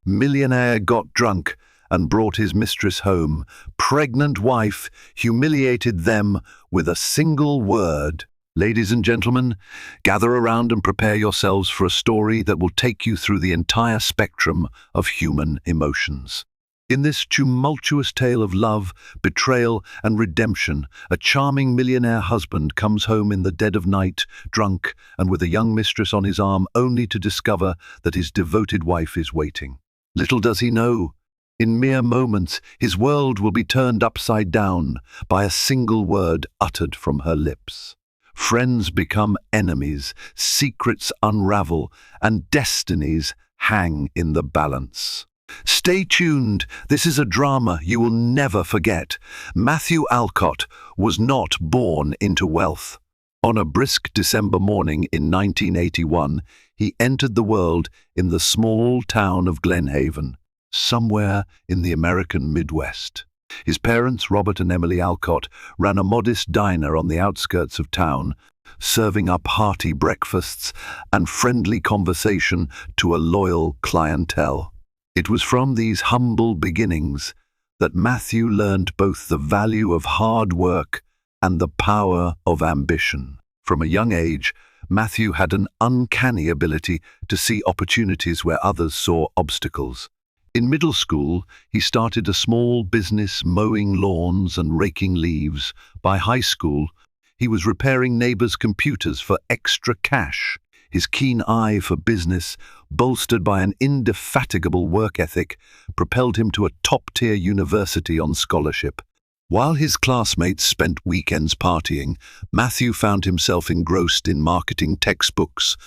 Millionaire got drunk and brought his mistress home. Pregnant wife humiliated them with a single word. Ladies and gentlemen, gather around and prepare yourselves for a story that will take you through the entire spectrum of human emotions. In this tumultuous tale of love, betrayal, and redemption, a charming millionaire husband comes home in the dead of night, drunk, and with a young mistress on his arm, only to discover that his devoted wife is waiting. Little does he know, in mere moments, his world will be turned upside down by a single word uttered from her lips. Friends become enemies, secrets unravel, and destinies hang in the balance. Stay tuned, this is a drama you will never forget. Matthew Alcott was not born into wealth. On a brisk December morning in 1981, he entered the world in the small town of Glenhaven, somewhere in the American Midwest. His parents, Robert and Emily Alcott, ran a modest diner on the outskirts of town, serving up hearty breakfasts and friendly conversation to a loyal clientele. It was from these humble beginnings that Matthew learned both the value of hard work and the power of ambition. From a young age, Matthew had an uncanny ability to see opportunities where others saw obstacles. In middle school, he started a small business mowing lawns and raking leaves. By high school, he was repairing neighbors' computers for extra cash. His keen eye for business, bolstered by an indefatigable work ethic, propelled him to a top-tier university on scholarship. While his classmates spent weekends partying, Matthew found himself engrossed in marketing textbooks,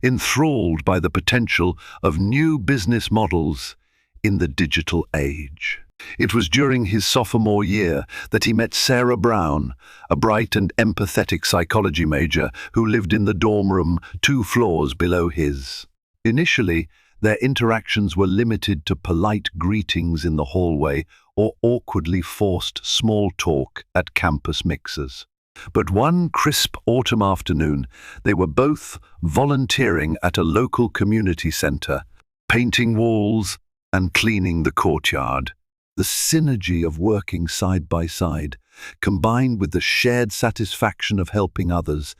enthralled by the potential of new business models in the digital age. It was during his sophomore year that he met Sarah Brown, a bright and empathetic psychology major who lived in the dorm room 2 floors below his. Initially, their interactions were limited to polite greetings in the hallway or awkwardly forced small talk at campus mixers. But one crisp autumn afternoon, they were both volunteering at a local community center, painting walls and cleaning the courtyard. The synergy of working side by side, combined with the shared satisfaction of helping others,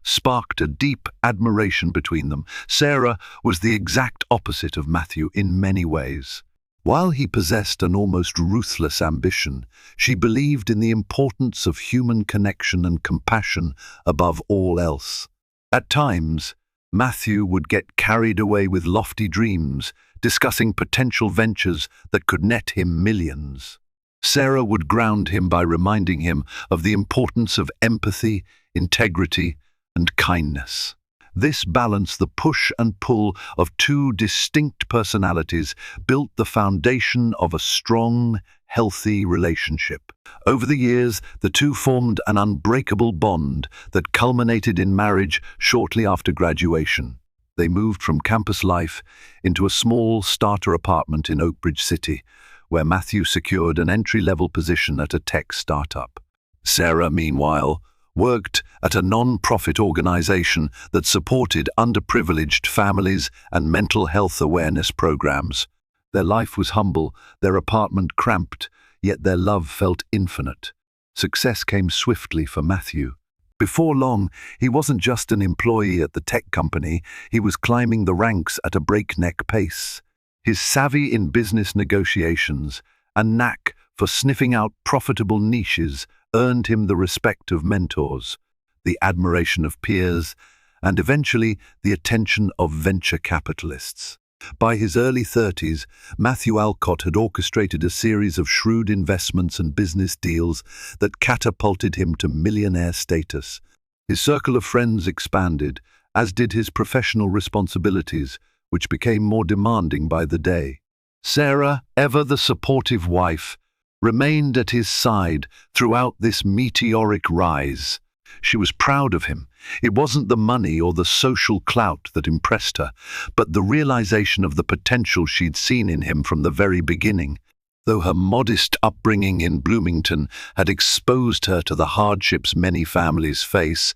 sparked a deep admiration between them. Sarah was the exact opposite of Matthew in many ways. While he possessed an almost ruthless ambition, she believed in the importance of human connection and compassion above all else. At times, Matthew would get carried away with lofty dreams, discussing potential ventures that could net him millions. Sarah would ground him by reminding him of the importance of empathy, integrity, and kindness. This balance, the push and pull of 2 distinct personalities, built the foundation of a strong, healthy relationship. Over the years, the two formed an unbreakable bond that culminated in marriage shortly after graduation. They moved from campus life into a small starter apartment in Oak Ridge City, where Matthew secured an entry-level position at a tech startup. Sarah, meanwhile, worked at a non-profit organization that supported underprivileged families and mental health awareness programs. Their life was humble, their apartment cramped, yet their love felt infinite. Success came swiftly for Matthew. Before long, he wasn't just an employee at the tech company, he was climbing the ranks at a breakneck pace. His savvy in business negotiations and knack for sniffing out profitable niches earned him the respect of mentors, the admiration of peers, and eventually the attention of venture capitalists. By his early 30s, Matthew Alcott had orchestrated a series of shrewd investments and business deals that catapulted him to millionaire status. His circle of friends expanded, as did his professional responsibilities, which became more demanding by the day. Sarah, ever the supportive wife, remained at his side throughout this meteoric rise. She was proud of him. It wasn't the money or the social clout that impressed her, but the realization of the potential she'd seen in him from the very beginning. Though her modest upbringing in Bloomington had exposed her to the hardships many families face,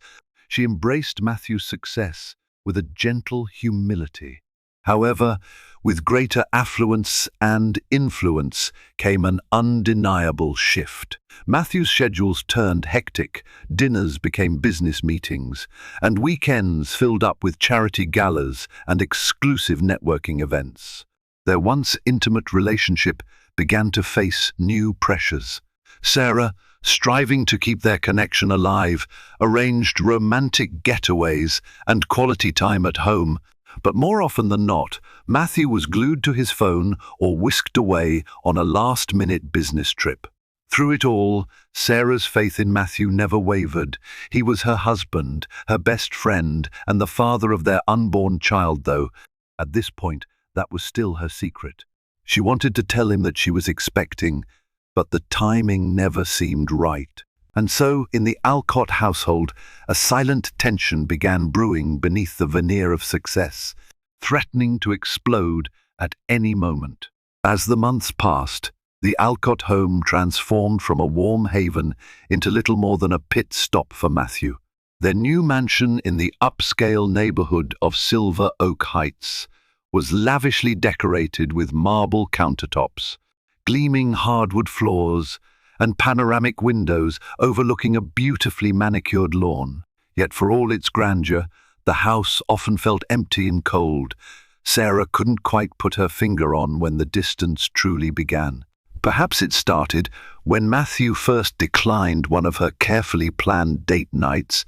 she embraced Matthew's success with a gentle humility. However, with greater affluence and influence came an undeniable shift. Matthew's schedules turned hectic, dinners became business meetings, and weekends filled up with charity galas and exclusive networking events. Their once intimate relationship began to face new pressures. Sarah, striving to keep their connection alive, arranged romantic getaways and quality time at home, but more often than not, Matthew was glued to his phone or whisked away on a last-minute business trip. Through it all, Sarah's faith in Matthew never wavered. He was her husband, her best friend, and the father of their unborn child, though, at this point, that was still her secret. She wanted to tell him that she was expecting, but the timing never seemed right. And so, in the Alcott household, a silent tension began brewing beneath the veneer of success, threatening to explode at any moment. As the months passed, the Alcott home transformed from a warm haven into little more than a pit stop for Matthew. Their new mansion in the upscale neighborhood of Silver Oak Heights was lavishly decorated with marble countertops, gleaming hardwood floors, and panoramic windows overlooking a beautifully manicured lawn. Yet for all its grandeur, the house often felt empty and cold. Sarah couldn't quite put her finger on when the distance truly began. Perhaps it started when Matthew first declined one of her carefully planned date nights,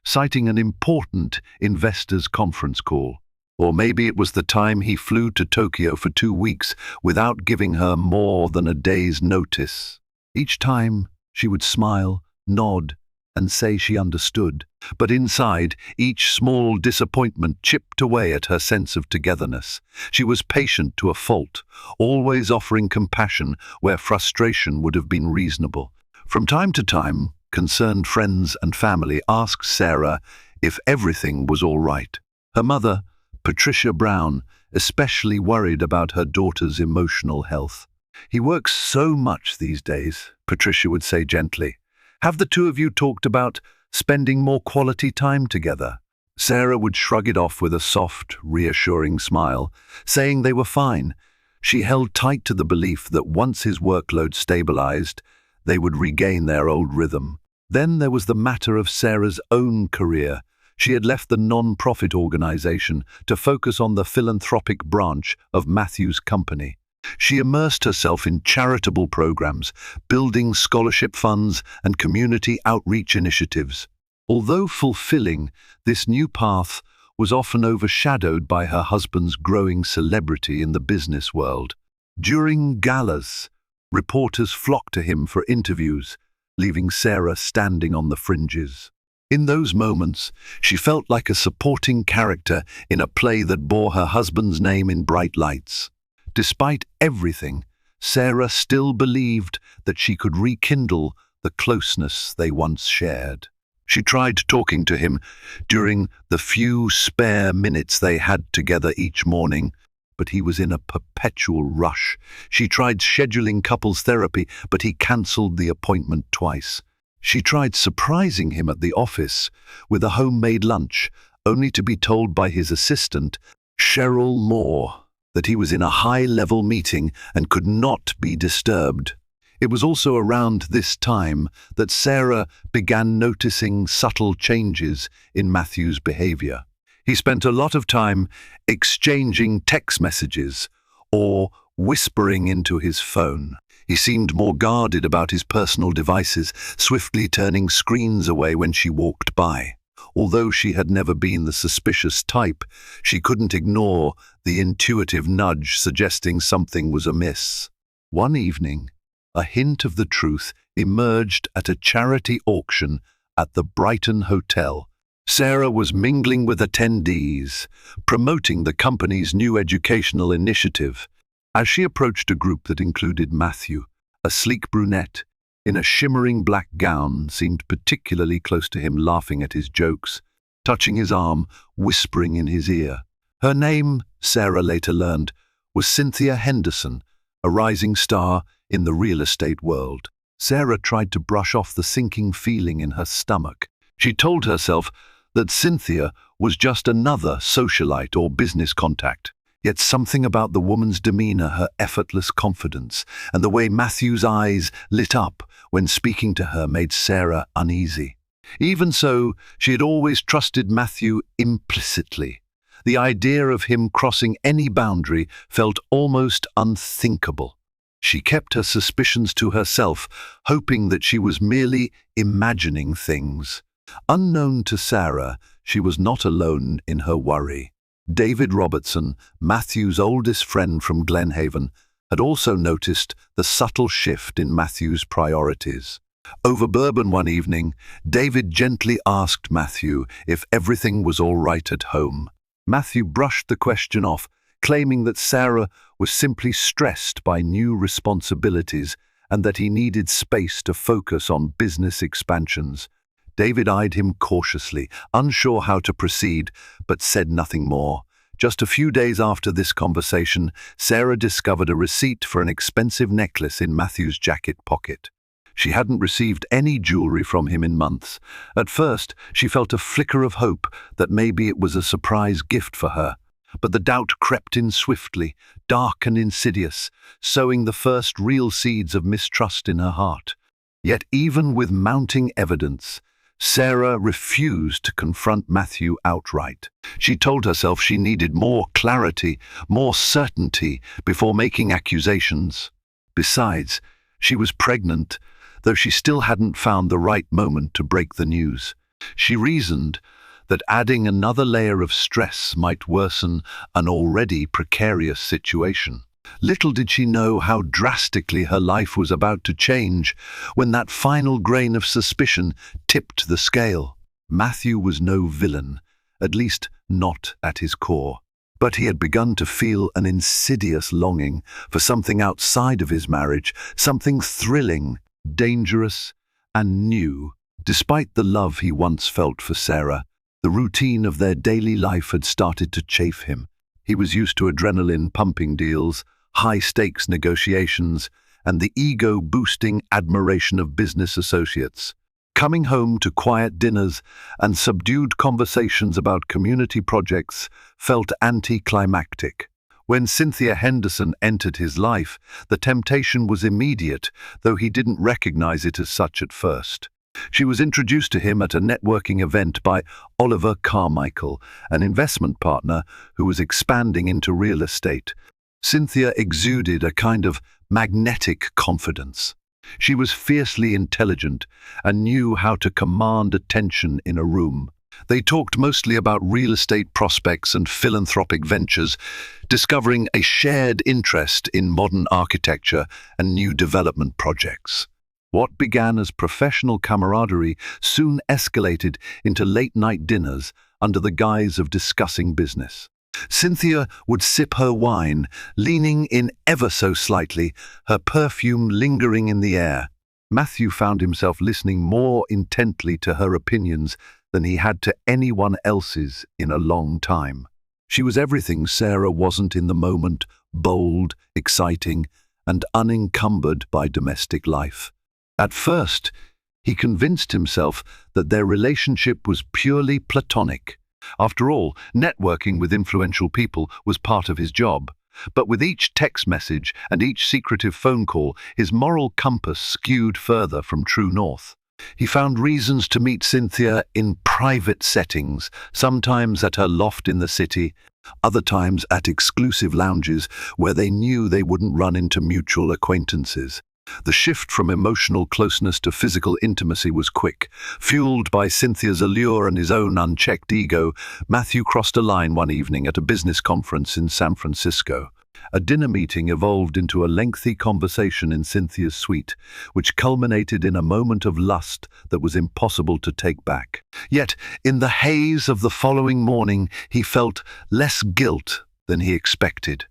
citing an important investors' conference call. Or maybe it was the time he flew to Tokyo for 2 weeks without giving her more than a day's notice. Each time, she would smile, nod, and say she understood. But inside, each small disappointment chipped away at her sense of togetherness. She was patient to a fault, always offering compassion where frustration would have been reasonable. From time to time, concerned friends and family asked Sarah if everything was all right. Her mother, Patricia Brown, especially worried about her daughter's emotional health. "He works so much these days," Patricia would say gently. "Have the two of you talked about spending more quality time together?" Sarah would shrug it off with a soft, reassuring smile, saying they were fine. She held tight to the belief that once his workload stabilized, they would regain their old rhythm. Then there was the matter of Sarah's own career. She had left the non-profit organization to focus on the philanthropic branch of Matthew's company. She immersed herself in charitable programs, building scholarship funds and community outreach initiatives. Although fulfilling, this new path was often overshadowed by her husband's growing celebrity in the business world. During galas, reporters flocked to him for interviews, leaving Sarah standing on the fringes. In those moments, she felt like a supporting character in a play that bore her husband's name in bright lights. Despite everything, Sarah still believed that she could rekindle the closeness they once shared. She tried talking to him during the few spare minutes they had together each morning, but he was in a perpetual rush. She tried scheduling couples therapy, but he cancelled the appointment twice. She tried surprising him at the office with a homemade lunch, only to be told by his assistant, Cheryl Moore, that he was in a high-level meeting and could not be disturbed. It was also around this time that Sarah began noticing subtle changes in Matthew's behavior. He spent a lot of time exchanging text messages or whispering into his phone. He seemed more guarded about his personal devices, swiftly turning screens away when she walked by. Although she had never been the suspicious type, she couldn't ignore the intuitive nudge suggesting something was amiss. One evening, a hint of the truth emerged at a charity auction at the Brighton Hotel. Sarah was mingling with attendees, promoting the company's new educational initiative. As she approached a group that included Matthew, a sleek brunette, in a shimmering black gown, seemed particularly close to him, laughing at his jokes, touching his arm, whispering in his ear. Her name, Sarah later learned, was Cynthia Henderson, a rising star in the real estate world. Sarah tried to brush off the sinking feeling in her stomach. She told herself that Cynthia was just another socialite or business contact. Yet something about the woman's demeanor, her effortless confidence, and the way Matthew's eyes lit up when speaking to her made Sarah uneasy. Even so, she had always trusted Matthew implicitly. The idea of him crossing any boundary felt almost unthinkable. She kept her suspicions to herself, hoping that she was merely imagining things. Unknown to Sarah, she was not alone in her worry. David Robertson, Matthew's oldest friend from Glenhaven, had also noticed the subtle shift in Matthew's priorities. Over bourbon one evening, David gently asked Matthew if everything was all right at home. Matthew brushed the question off, claiming that Sarah was simply stressed by new responsibilities and that he needed space to focus on business expansions. David eyed him cautiously, unsure how to proceed, but said nothing more. Just a few days after this conversation, Sarah discovered a receipt for an expensive necklace in Matthew's jacket pocket. She hadn't received any jewelry from him in months. At first, she felt a flicker of hope that maybe it was a surprise gift for her. But the doubt crept in swiftly, dark and insidious, sowing the first real seeds of mistrust in her heart. Yet even with mounting evidence, Sarah refused to confront Matthew outright. She told herself she needed more clarity, more certainty before making accusations. Besides, she was pregnant, though she still hadn't found the right moment to break the news. She reasoned that adding another layer of stress might worsen an already precarious situation. Little did she know how drastically her life was about to change when that final grain of suspicion tipped the scale. Matthew was no villain, at least not at his core. But he had begun to feel an insidious longing for something outside of his marriage, something thrilling, dangerous, and new. Despite the love he once felt for Sarah, the routine of their daily life had started to chafe him. He was used to adrenaline-pumping deals, high-stakes negotiations, and the ego-boosting admiration of business associates. Coming home to quiet dinners and subdued conversations about community projects felt anticlimactic. When Cynthia Henderson entered his life, the temptation was immediate, though he didn't recognize it as such at first. She was introduced to him at a networking event by Oliver Carmichael, an investment partner who was expanding into real estate. Cynthia exuded a kind of magnetic confidence. She was fiercely intelligent and knew how to command attention in a room. They talked mostly about real estate prospects and philanthropic ventures, discovering a shared interest in modern architecture and new development projects. What began as professional camaraderie soon escalated into late-night dinners under the guise of discussing business. Cynthia would sip her wine, leaning in ever so slightly, her perfume lingering in the air. Matthew found himself listening more intently to her opinions than he had to anyone else's in a long time. She was everything Sarah wasn't in the moment, bold, exciting, and unencumbered by domestic life. At first, he convinced himself that their relationship was purely platonic. After all, networking with influential people was part of his job. But with each text message and each secretive phone call, his moral compass skewed further from true north. He found reasons to meet Cynthia in private settings, sometimes at her loft in the city, other times at exclusive lounges where they knew they wouldn't run into mutual acquaintances. The shift from emotional closeness to physical intimacy was quick. Fueled by Cynthia's allure and his own unchecked ego, Matthew crossed a line one evening at a business conference in San Francisco. A dinner meeting evolved into a lengthy conversation in Cynthia's suite, which culminated in a moment of lust that was impossible to take back. Yet, in the haze of the following morning, he felt less guilt than he expected.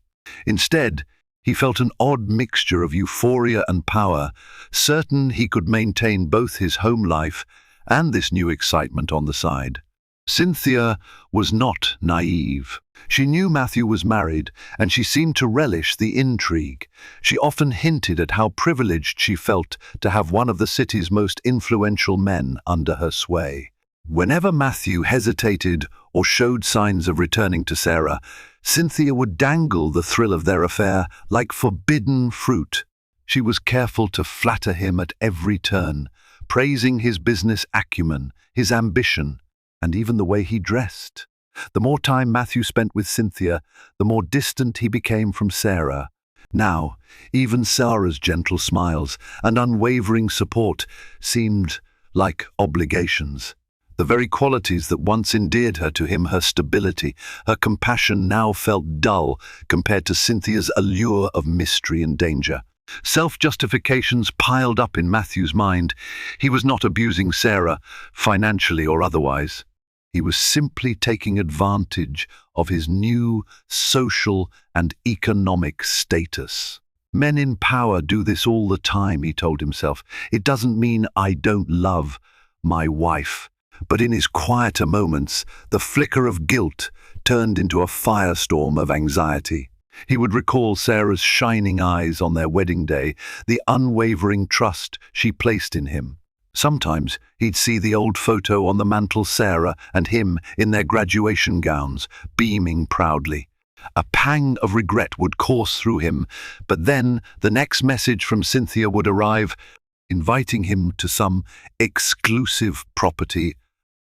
Instead, he felt an odd mixture of euphoria and power, certain he could maintain both his home life and this new excitement on the side. Cynthia was not naive. She knew Matthew was married, and she seemed to relish the intrigue. She often hinted at how privileged she felt to have one of the city's most influential men under her sway. Whenever Matthew hesitated or showed signs of returning to Sarah, Cynthia would dangle the thrill of their affair like forbidden fruit. She was careful to flatter him at every turn, praising his business acumen, his ambition, and even the way he dressed. The more time Matthew spent with Cynthia, the more distant he became from Sarah. Now, even Sarah's gentle smiles and unwavering support seemed like obligations. The very qualities that once endeared her to him, her stability, her compassion, now felt dull compared to Cynthia's allure of mystery and danger. Self-justifications piled up in Matthew's mind. He was not abusing Sarah, financially or otherwise. He was simply taking advantage of his new social and economic status. Men in power do this all the time, he told himself. It doesn't mean I don't love my wife. But in his quieter moments, the flicker of guilt turned into a firestorm of anxiety. He would recall Sarah's shining eyes on their wedding day, the unwavering trust she placed in him. Sometimes he'd see the old photo on the mantel, Sarah and him in their graduation gowns, beaming proudly. A pang of regret would course through him, but then the next message from Cynthia would arrive, inviting him to some exclusive property,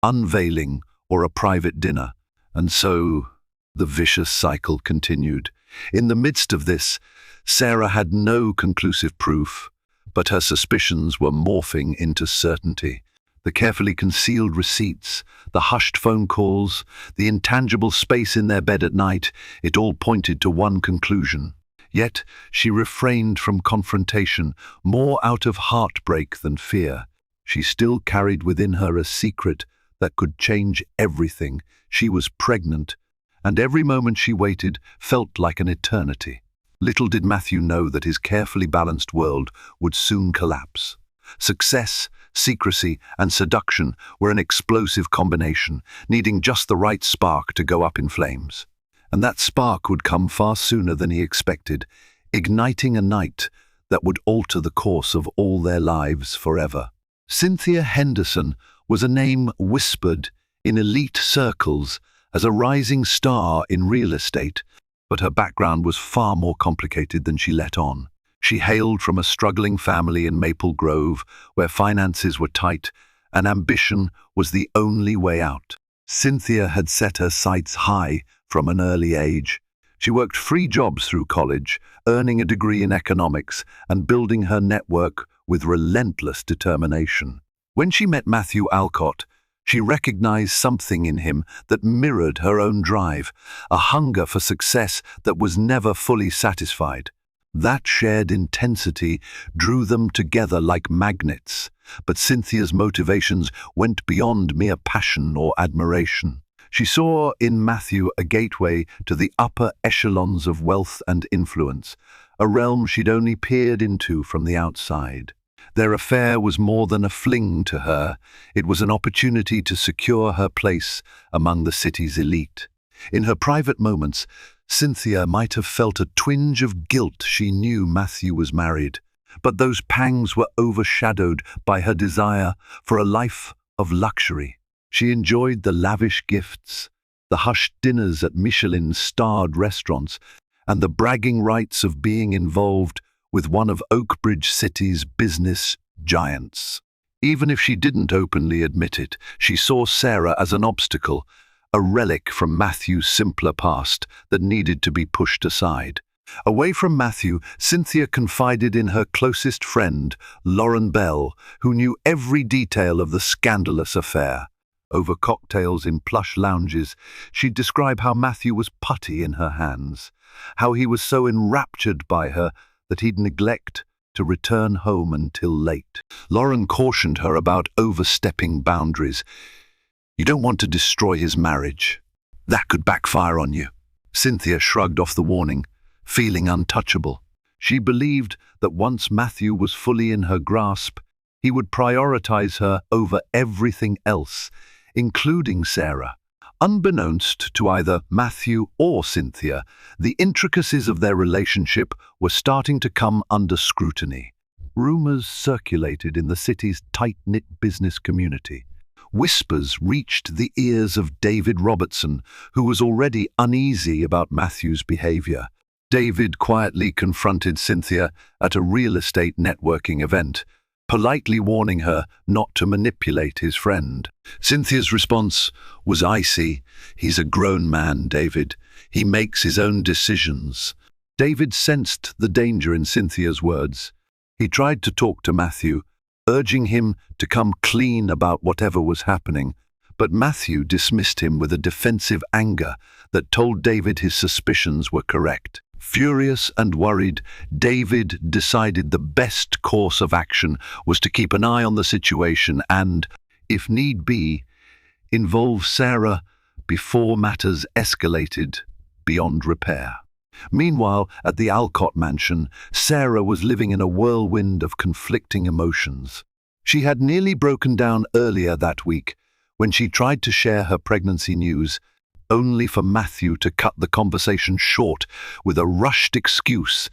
unveiling, or a private dinner. And so the vicious cycle continued. In the midst of this, Sarah had no conclusive proof, but her suspicions were morphing into certainty. The carefully concealed receipts, the hushed phone calls, the intangible space in their bed at night, it all pointed to one conclusion. Yet she refrained from confrontation, more out of heartbreak than fear. She still carried within her a secret that could change everything. She was pregnant, and every moment she waited felt like an eternity. Little did Matthew know that his carefully balanced world would soon collapse. Success, secrecy, and seduction were an explosive combination, needing just the right spark to go up in flames. And that spark would come far sooner than he expected, igniting a night that would alter the course of all their lives forever. Cynthia Henderson was a name whispered in elite circles as a rising star in real estate, but her background was far more complicated than she let on. She hailed from a struggling family in Maple Grove, where finances were tight and ambition was the only way out. Cynthia had set her sights high from an early age. She worked 3 jobs through college, earning a degree in economics and building her network with relentless determination. When she met Matthew Alcott, she recognized something in him that mirrored her own drive, a hunger for success that was never fully satisfied. That shared intensity drew them together like magnets, but Cynthia's motivations went beyond mere passion or admiration. She saw in Matthew a gateway to the upper echelons of wealth and influence, a realm she'd only peered into from the outside. Their affair was more than a fling to her. It was an opportunity to secure her place among the city's elite. In her private moments, Cynthia might have felt a twinge of guilt. She knew Matthew was married, but those pangs were overshadowed by her desire for a life of luxury. She enjoyed the lavish gifts, the hushed dinners at Michelin-starred restaurants, and the bragging rights of being involved with one of Oakbridge City's business giants. Even if she didn't openly admit it, she saw Sarah as an obstacle, a relic from Matthew's simpler past that needed to be pushed aside. Away from Matthew, Cynthia confided in her closest friend, Lauren Bell, who knew every detail of the scandalous affair. Over cocktails in plush lounges, she'd describe how Matthew was putty in her hands, how he was so enraptured by her that he'd neglect to return home until late. Lauren cautioned her about overstepping boundaries. You don't want to destroy his marriage. That could backfire on you. Cynthia shrugged off the warning, feeling untouchable. She believed that once Matthew was fully in her grasp, he would prioritize her over everything else, including Sarah. Unbeknownst to either Matthew or Cynthia, the intricacies of their relationship were starting to come under scrutiny. Rumors circulated in the city's tight-knit business community. whispers reached the ears of David Robertson, who was already uneasy about Matthew's behavior. David quietly confronted Cynthia at a real estate networking event, politely warning her not to manipulate his friend. Cynthia's response was icy. "He's a grown man, David. He makes his own decisions." David sensed the danger in Cynthia's words. He tried to talk to Matthew, urging him to come clean about whatever was happening, but Matthew dismissed him with a defensive anger that told David his suspicions were correct. Furious and worried, David decided the best course of action was to keep an eye on the situation and, if need be, involve Sarah before matters escalated beyond repair. Meanwhile, at the Alcott Mansion, Sarah was living in a whirlwind of conflicting emotions. She had nearly broken down earlier that week when she tried to share her pregnancy news, only for Matthew to cut the conversation short with a rushed excuse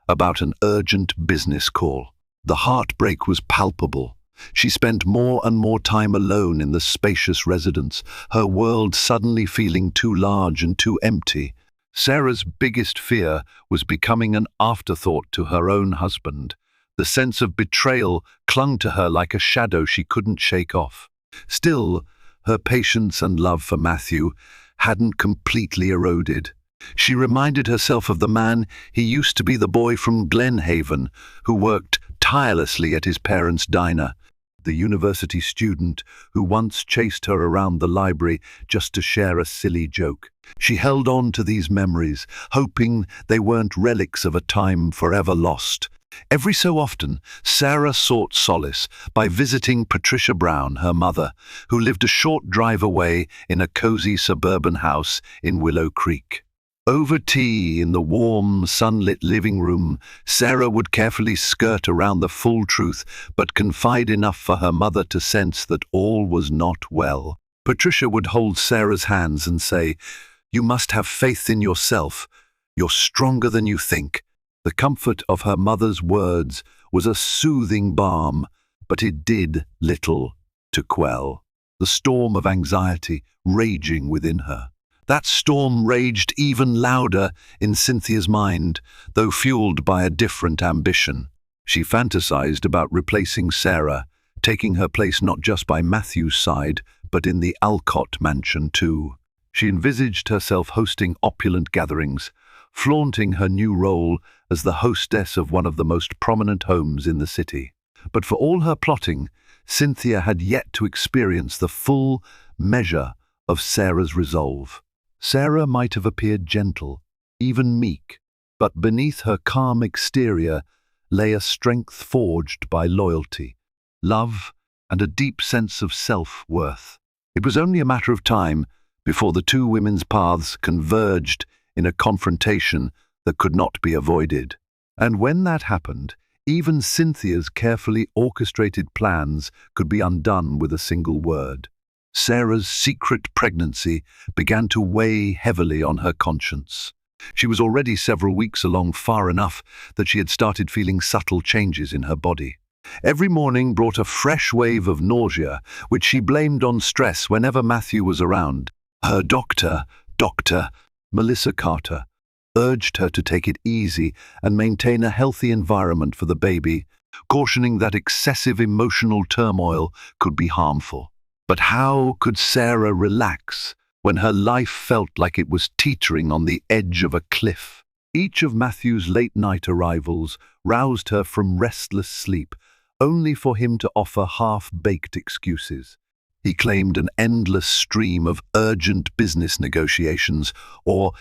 about an urgent business call. The heartbreak was palpable. She spent more and more time alone in the spacious residence, her world suddenly feeling too large and too empty. Sarah's biggest fear was becoming an afterthought to her own husband. The sense of betrayal clung to her like a shadow she couldn't shake off. Still, her patience and love for Matthew hadn't completely eroded. She reminded herself of the man he used to be, the boy from Glenhaven, who worked tirelessly at his parents' diner, the university student who once chased her around the library just to share a silly joke. She held on to these memories, hoping they weren't relics of a time forever lost. Every so often, Sarah sought solace by visiting Patricia Brown, her mother, who lived a short drive away in a cozy suburban house in Willow Creek. Over tea in the warm, sunlit living room, Sarah would carefully skirt around the full truth, but confide enough for her mother to sense that all was not well. Patricia would hold Sarah's hands and say, "You must have faith in yourself. You're stronger than you think." The comfort of her mother's words was a soothing balm, but it did little to quell the storm of anxiety raging within her. That storm raged even louder in Cynthia's mind, though fueled by a different ambition. She fantasized about replacing Sarah, taking her place not just by Matthew's side, but in the Alcott Mansion too. She envisaged herself hosting opulent gatherings, flaunting her new role as the hostess of one of the most prominent homes in the city. But for all her plotting, Cynthia had yet to experience the full measure of Sarah's resolve. Sarah might have appeared gentle, even meek, but beneath her calm exterior lay a strength forged by loyalty, love, and a deep sense of self-worth. It was only a matter of time before the two women's paths converged in a confrontation that could not be avoided. And when that happened, even Cynthia's carefully orchestrated plans could be undone with a single word. Sarah's secret pregnancy began to weigh heavily on her conscience. She was already several weeks along, far enough that she had started feeling subtle changes in her body. Every morning brought a fresh wave of nausea, which she blamed on stress whenever Matthew was around. Her Dr. Melissa Carter, urged her to take it easy and maintain a healthy environment for the baby, cautioning that excessive emotional turmoil could be harmful. But how could Sarah relax when her life felt like it was teetering on the edge of a cliff? Each of Matthew's late-night arrivals roused her from restless sleep, only for him to offer half-baked excuses. He claimed an endless stream of urgent business negotiations or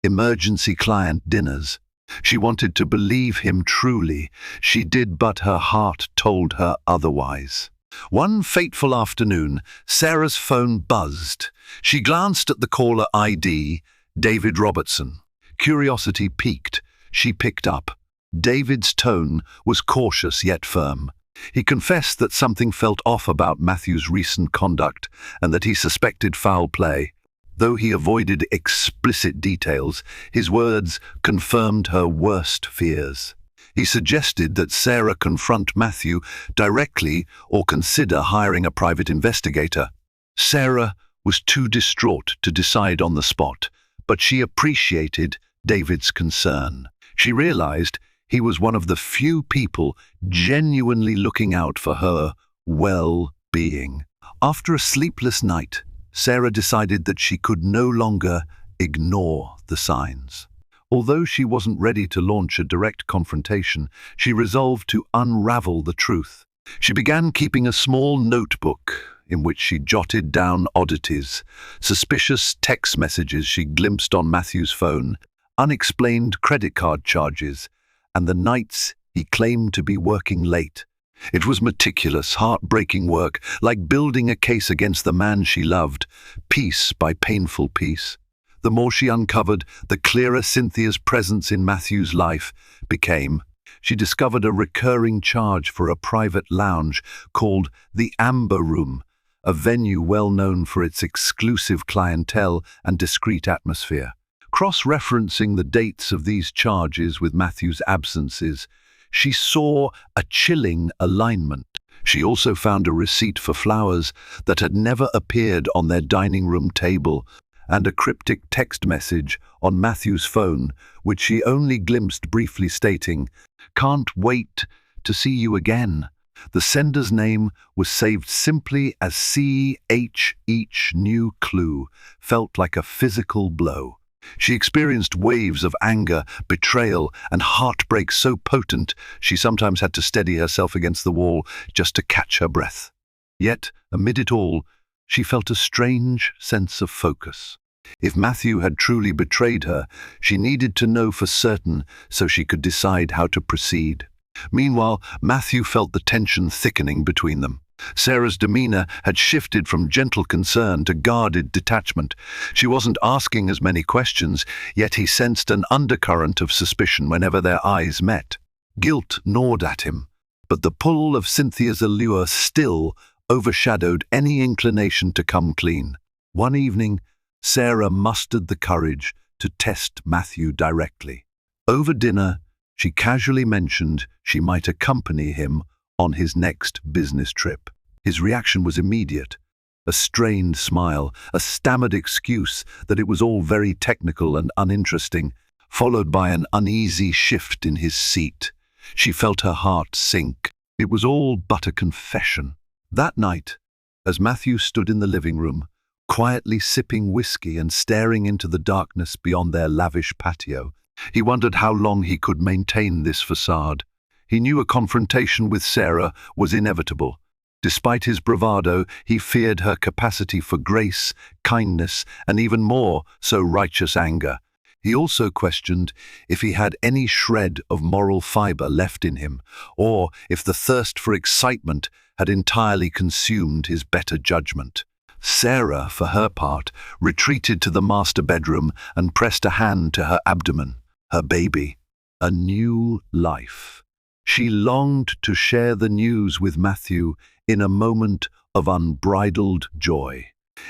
emergency client dinners. She wanted to believe him truly. She did, but her heart told her otherwise. One fateful afternoon, Sarah's phone buzzed. She glanced at the caller ID, David Robertson. Curiosity piqued. She picked up. David's tone was cautious yet firm. He confessed that something felt off about Matthew's recent conduct and that he suspected foul play. Though he avoided explicit details, his words confirmed her worst fears. He suggested that Sarah confront Matthew directly or consider hiring a private investigator. Sarah was too distraught to decide on the spot, but she appreciated David's concern. She realized he was one of the few people genuinely looking out for her well-being. After a sleepless night, Sarah decided that she could no longer ignore the signs. Although she wasn't ready to launch a direct confrontation, she resolved to unravel the truth. She began keeping a small notebook in which she jotted down oddities, suspicious text messages she glimpsed on Matthew's phone, unexplained credit card charges, and the nights he claimed to be working late. It was meticulous, heartbreaking work, like building a case against the man she loved, piece by painful piece. The more she uncovered, the clearer Cynthia's presence in Matthew's life became. She discovered a recurring charge for a private lounge called the Amber Room, a venue well known for its exclusive clientele and discreet atmosphere. Cross-referencing the dates of these charges with Matthew's absences, she saw a chilling alignment. She also found a receipt for flowers that had never appeared on their dining room table, and a cryptic text message on Matthew's phone, which she only glimpsed briefly, stating, "Can't wait to see you again." The sender's name was saved simply as CH. Each new clue felt like a physical blow. She experienced waves of anger, betrayal, and heartbreak so potent she sometimes had to steady herself against the wall just to catch her breath. Yet, amid it all, she felt a strange sense of focus. If Matthew had truly betrayed her, she needed to know for certain so she could decide how to proceed. Meanwhile, Matthew felt the tension thickening between them. Sarah's demeanor had shifted from gentle concern to guarded detachment. She wasn't asking as many questions, yet he sensed an undercurrent of suspicion whenever their eyes met. Guilt gnawed at him, but the pull of Cynthia's allure still overshadowed any inclination to come clean. One evening, Sarah mustered the courage to test Matthew directly. Over dinner, she casually mentioned she might accompany him on his next business trip. His reaction was immediate. A strained smile, a stammered excuse that it was all very technical and uninteresting, followed by an uneasy shift in his seat. She felt her heart sink. It was all but a confession. That night, as Matthew stood in the living room, quietly sipping whiskey and staring into the darkness beyond their lavish patio, he wondered how long he could maintain this facade. He knew a confrontation with Sarah was inevitable. Despite his bravado, he feared her capacity for grace, kindness, and even more so righteous anger. He also questioned if he had any shred of moral fiber left in him, or if the thirst for excitement had entirely consumed his better judgment. Sarah, for her part, retreated to the master bedroom and pressed a hand to her abdomen. Her baby. A new life. She longed to share the news with Matthew in a moment of unbridled joy.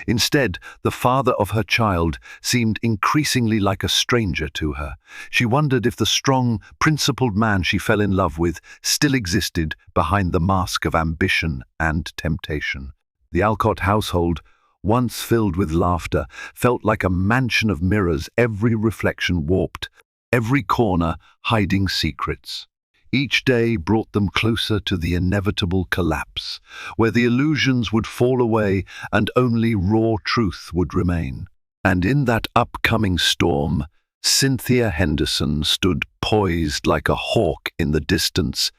Instead, the father of her child seemed increasingly like a stranger to her. She wondered if the strong, principled man she fell in love with still existed behind the mask of ambition and temptation. The Alcott household, once filled with laughter, felt like a mansion of mirrors, every reflection warped, every corner hiding secrets. Each day brought them closer to the inevitable collapse, where the illusions would fall away and only raw truth would remain. And in that upcoming storm, Cynthia Henderson stood poised like a hawk in the distance,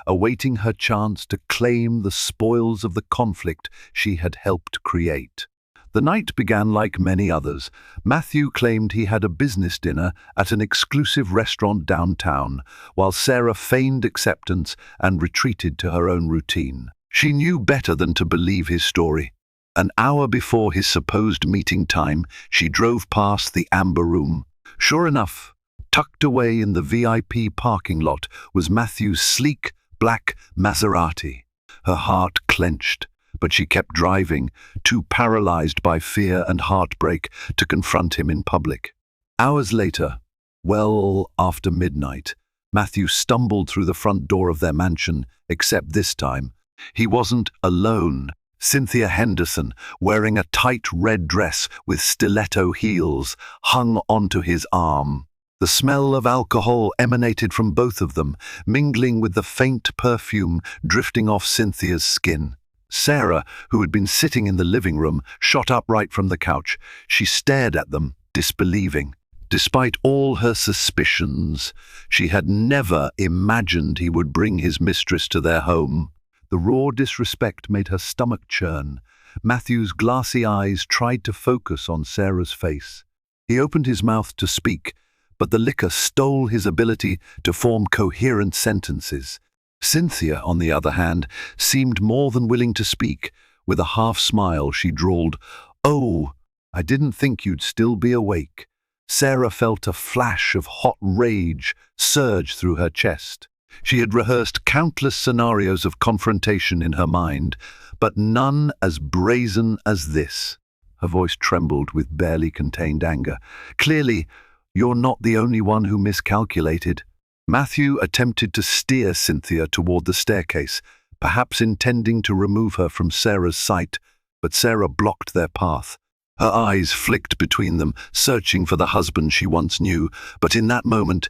awaiting her chance to claim the spoils of the conflict she had helped create. The night began like many others. Matthew claimed he had a business dinner at an exclusive restaurant downtown, while Sarah feigned acceptance and retreated to her own routine. She knew better than to believe his story. An hour before his supposed meeting time, she drove past the Amber Room. Sure enough, tucked away in the VIP parking lot was Matthew's sleek, black Maserati. Her heart clenched, but she kept driving, too paralyzed by fear and heartbreak to confront him in public. Hours later, well after midnight, Matthew stumbled through the front door of their mansion, except this time, he wasn't alone. Cynthia Henderson, wearing a tight red dress with stiletto heels, hung onto his arm. The smell of alcohol emanated from both of them, mingling with the faint perfume drifting off Cynthia's skin. Sarah, who had been sitting in the living room, shot upright from the couch. She stared at them, disbelieving. Despite all her suspicions, she had never imagined he would bring his mistress to their home. The raw disrespect made her stomach churn. Matthew's glassy eyes tried to focus on Sarah's face. He opened his mouth to speak, but the liquor stole his ability to form coherent sentences. Cynthia, on the other hand, seemed more than willing to speak. With a half smile, she drawled, "Oh, I didn't think you'd still be awake." Sarah felt a flash of hot rage surge through her chest. She had rehearsed countless scenarios of confrontation in her mind, but none as brazen as this. Her voice trembled with barely contained anger. "Clearly, you're not the only one who miscalculated." Matthew attempted to steer Cynthia toward the staircase, perhaps intending to remove her from Sarah's sight, but Sarah blocked their path. Her eyes flicked between them, searching for the husband she once knew, but in that moment,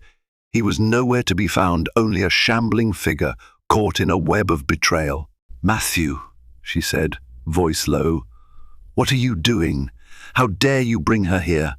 he was nowhere to be found, only a shambling figure caught in a web of betrayal. "Matthew," she said, voice low, "what are you doing? How dare you bring her here?"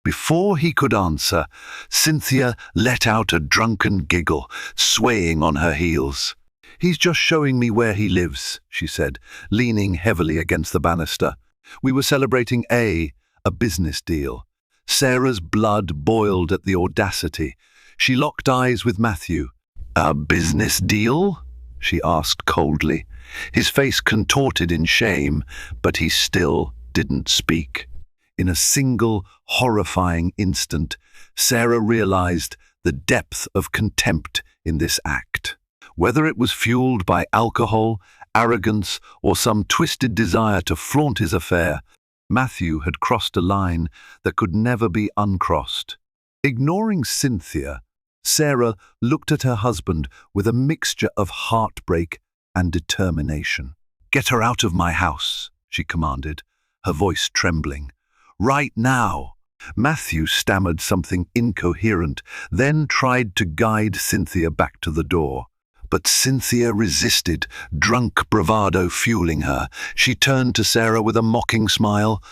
Before he could answer, Cynthia let out a drunken giggle, swaying on her heels. "He's just showing me where he lives," she said, leaning heavily against the banister. "We were celebrating a business deal." Sarah's blood boiled at the audacity. She locked eyes with Matthew. "A business deal?" she asked coldly. His face contorted in shame, but he still didn't speak. In a single, horrifying instant, Sarah realized the depth of contempt in this act. Whether it was fueled by alcohol, arrogance, or some twisted desire to flaunt his affair, Matthew had crossed a line that could never be uncrossed. Ignoring Cynthia, Sarah looked at her husband with a mixture of heartbreak and determination. "Get her out of my house," she commanded, her voice trembling. "Right now." Matthew stammered something incoherent, then tried to guide Cynthia back to the door. But Cynthia resisted, drunk bravado fueling her. She turned to Sarah with a mocking smile.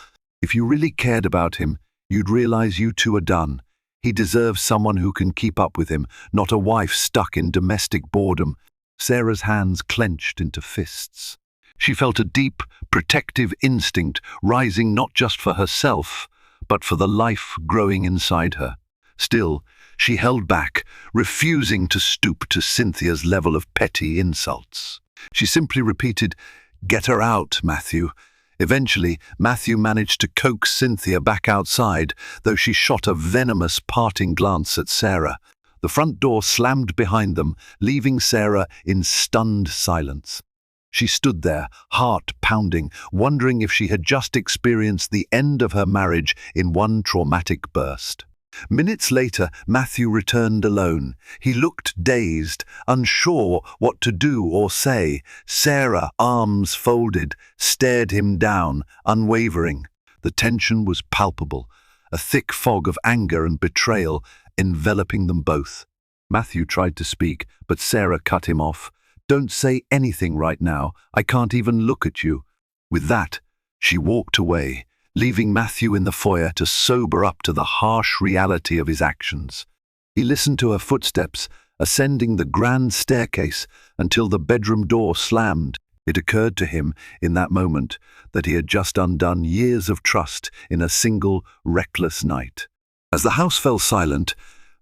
"If you really cared about him, you'd realize you two are done. He deserves someone who can keep up with him, not a wife stuck in domestic boredom." Sarah's hands clenched into fists. She felt a deep, protective instinct rising not just for herself, but for the life growing inside her. Still, she held back, refusing to stoop to Cynthia's level of petty insults. She simply repeated, "Get her out, Matthew." Eventually, Matthew managed to coax Cynthia back outside, though she shot a venomous parting glance at Sarah. The front door slammed behind them, leaving Sarah in stunned silence. She stood there, heart pounding, wondering if she had just experienced the end of her marriage in one traumatic burst. Minutes later, Matthew returned alone. He looked dazed, unsure what to do or say. Sarah, arms folded, stared him down, unwavering. The tension was palpable, a thick fog of anger and betrayal enveloping them both. Matthew tried to speak, but Sarah cut him off. "Don't say anything right now. I can't even look at you." With that, she walked away, leaving Matthew in the foyer to sober up to the harsh reality of his actions. He listened to her footsteps, ascending the grand staircase until the bedroom door slammed. It occurred to him in that moment that he had just undone years of trust in a single, reckless night. As the house fell silent,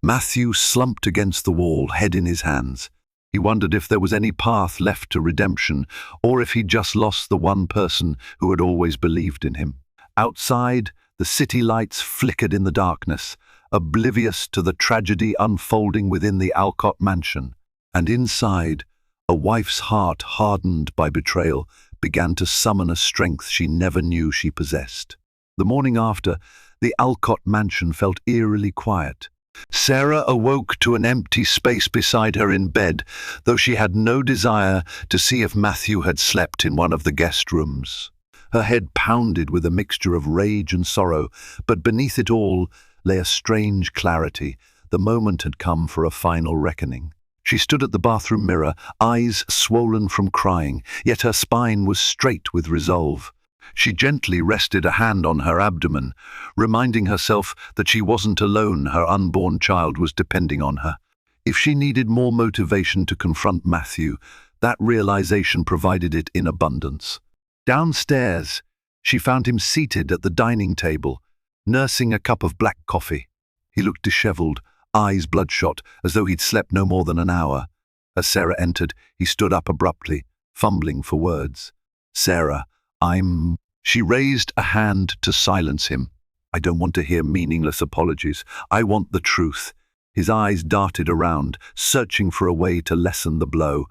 Matthew slumped against the wall, head in his hands. He wondered if there was any path left to redemption, or if he'd just lost the one person who had always believed in him. Outside, the city lights flickered in the darkness, oblivious to the tragedy unfolding within the Alcott Mansion. And inside, a wife's heart hardened by betrayal began to summon a strength she never knew she possessed. The morning after, the Alcott Mansion felt eerily quiet. Sarah awoke to an empty space beside her in bed, though she had no desire to see if Matthew had slept in one of the guest rooms. Her head pounded with a mixture of rage and sorrow, but beneath it all lay a strange clarity. The moment had come for a final reckoning. She stood at the bathroom mirror, eyes swollen from crying, yet her spine was straight with resolve. She gently rested a hand on her abdomen, reminding herself that she wasn't alone. Her unborn child was depending on her. If she needed more motivation to confront Matthew, that realization provided it in abundance. Downstairs, she found him seated at the dining table, nursing a cup of black coffee. He looked disheveled, eyes bloodshot, as though he'd slept no more than an hour. As Sarah entered, he stood up abruptly, fumbling for words. "Sarah, She raised a hand to silence him. "I don't want to hear meaningless apologies. I want the truth." His eyes darted around, searching for a way to lessen the blow.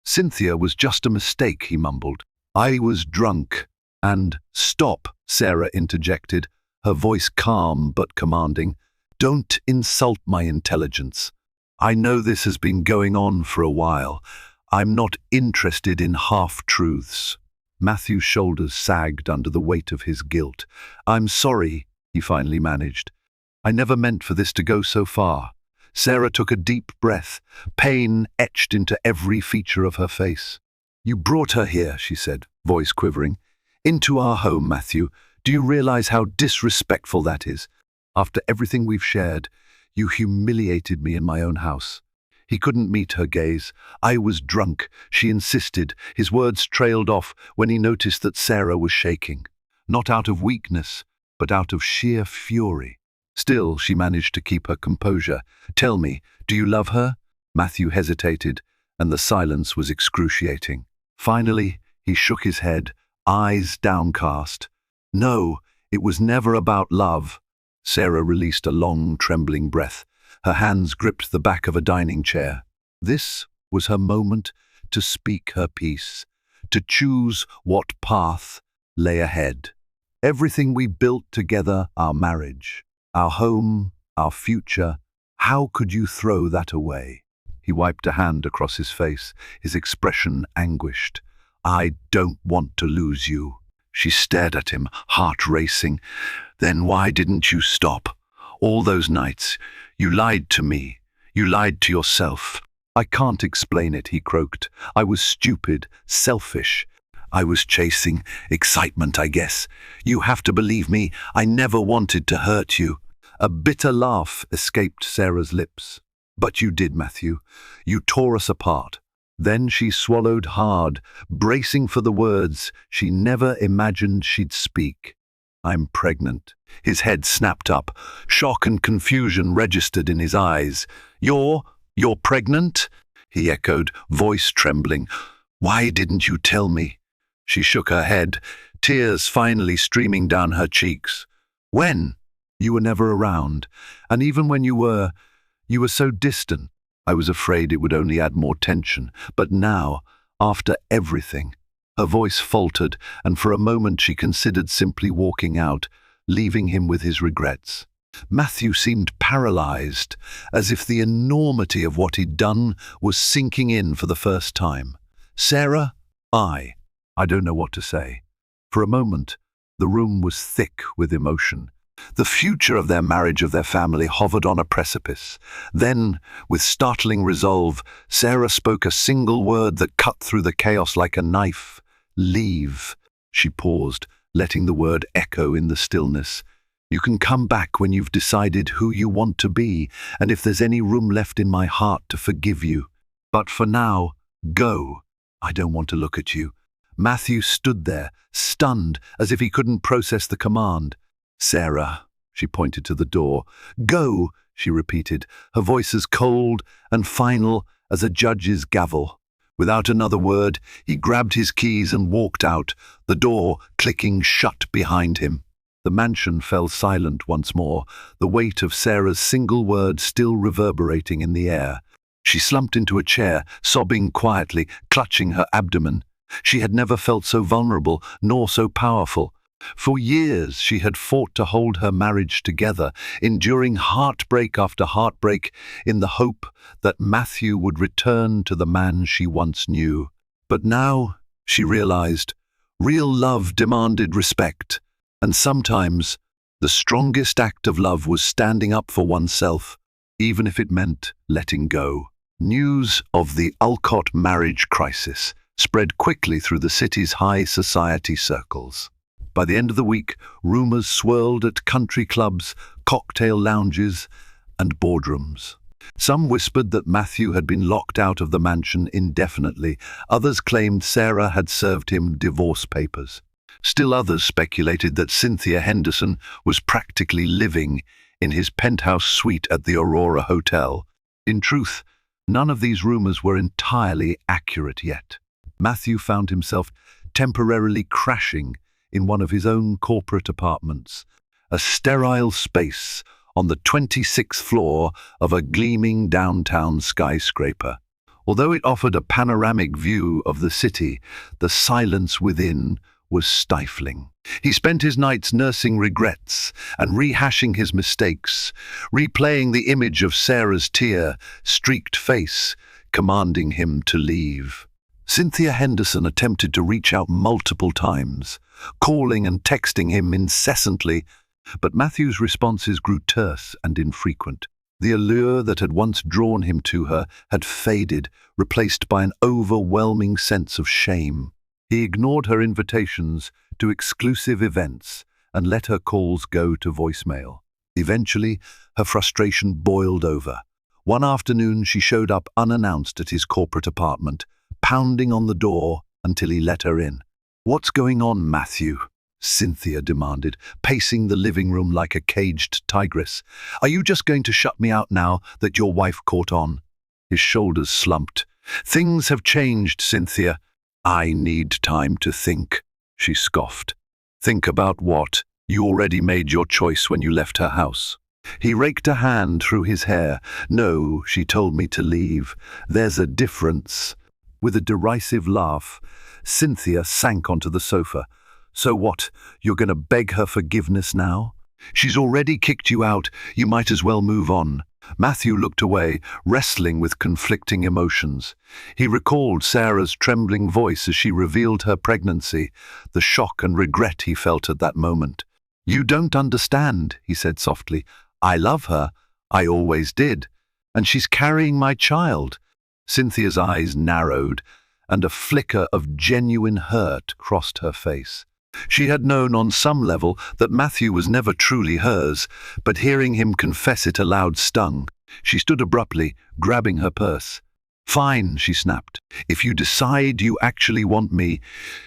Cynthia was just a mistake," he mumbled. "I was drunk." "And stop," Sarah interjected, her voice calm but commanding. "Don't insult my intelligence. I know this has been going on for a while. I'm not interested in half-truths." Matthew's shoulders sagged under the weight of his guilt. "I'm sorry," he finally managed. "I never meant for this to go so far." Sarah took a deep breath, pain etched into every feature of her face. "You brought her here," she said, voice quivering. "Into our home, Matthew. Do you realize how disrespectful that is? After everything we've shared, you humiliated me in my own house." He couldn't meet her gaze. "I was drunk," she insisted. His words trailed off when he noticed that Sarah was shaking. Not out of weakness, but out of sheer fury. Still, she managed to keep her composure. "Tell me, do you love her?" Matthew hesitated, and the silence was excruciating. Finally, he shook his head, eyes downcast. "No, it was never about love." Sarah released a long, trembling breath. Her hands gripped the back of a dining chair. This was her moment to speak her piece, to choose what path lay ahead. "Everything we built together, our marriage, our home, our future, how could you throw that away?" He wiped a hand across his face, his expression anguished. "I don't want to lose you." She stared at him, heart racing. "Then why didn't you stop? All those nights, you lied to me. You lied to yourself." "I can't explain it," he croaked. "I was stupid, selfish. I was chasing excitement, I guess. You have to believe me, I never wanted to hurt you." A bitter laugh escaped Sarah's lips. "But you did, Matthew. You tore us apart." Then she swallowed hard, bracing for the words she never imagined she'd speak. "I'm pregnant." His head snapped up. Shock and confusion registered in his eyes. You're pregnant?" he echoed, voice trembling. "Why didn't you tell me?" She shook her head, tears finally streaming down her cheeks. "When?" "You were never around. And even when you were so distant. I was afraid it would only add more tension. But now, after everything..." Her voice faltered, and for a moment she considered simply walking out, leaving him with his regrets. Matthew seemed paralyzed, as if the enormity of what he'd done was sinking in for the first time. "Sarah, I don't know what to say." For a moment, the room was thick with emotion. The future of their marriage, of their family, hovered on a precipice. Then, with startling resolve, Sarah spoke a single word that cut through the chaos like a knife. "Leave." She paused, letting the word echo in the stillness. "You can come back when you've decided who you want to be, and if there's any room left in my heart to forgive you. But for now, go. I don't want to look at you." Matthew stood there, stunned, as if he couldn't process the command. "Sarah," she pointed to the door. "Go," she repeated, her voice as cold and final as a judge's gavel. Without another word, he grabbed his keys and walked out, the door clicking shut behind him. The mansion fell silent once more, the weight of Sarah's single word still reverberating in the air. She slumped into a chair, sobbing quietly, clutching her abdomen. She had never felt so vulnerable, nor so powerful. For years she had fought to hold her marriage together, enduring heartbreak after heartbreak in the hope that Matthew would return to the man she once knew. But now, she realized, real love demanded respect, and sometimes the strongest act of love was standing up for oneself, even if it meant letting go. News of the Alcott marriage crisis spread quickly through the city's high society circles. By the end of the week, rumors swirled at country clubs, cocktail lounges, and boardrooms. Some whispered that Matthew had been locked out of the mansion indefinitely. Others claimed Sarah had served him divorce papers. Still others speculated that Cynthia Henderson was practically living in his penthouse suite at the Aurora Hotel. In truth, none of these rumors were entirely accurate yet. Matthew found himself temporarily crashing in one of his own corporate apartments, a sterile space on the 26th floor of a gleaming downtown skyscraper. Although it offered a panoramic view of the city, the silence within was stifling. He spent his nights nursing regrets and rehashing his mistakes, replaying the image of Sarah's tear-streaked face, commanding him to leave. Cynthia Henderson attempted to reach out multiple times, calling and texting him incessantly, but Matthew's responses grew terse and infrequent. The allure that had once drawn him to her had faded, replaced by an overwhelming sense of shame. He ignored her invitations to exclusive events and let her calls go to voicemail. Eventually, her frustration boiled over. One afternoon, she showed up unannounced at his corporate apartment, pounding on the door until he let her in. "What's going on, Matthew?" Cynthia demanded, pacing the living room like a caged tigress. "Are you just going to shut me out now that your wife caught on?" His shoulders slumped. "Things have changed, Cynthia." "I need time to think," she scoffed. "Think about what? You already made your choice when you left her house." He raked a hand through his hair. "No, she told me to leave. There's a difference." With a derisive laugh, Cynthia sank onto the sofa. "So what, you're going to beg her forgiveness now? She's already kicked you out, you might as well move on." Matthew looked away, wrestling with conflicting emotions. He recalled Sarah's trembling voice as she revealed her pregnancy, the shock and regret he felt at that moment. "You don't understand," he said softly. "I love her, I always did, and she's carrying my child." Cynthia's eyes narrowed, and a flicker of genuine hurt crossed her face. She had known on some level that Matthew was never truly hers, but hearing him confess it aloud stung. She stood abruptly, grabbing her purse. "Fine," she snapped. "If you decide you actually want me,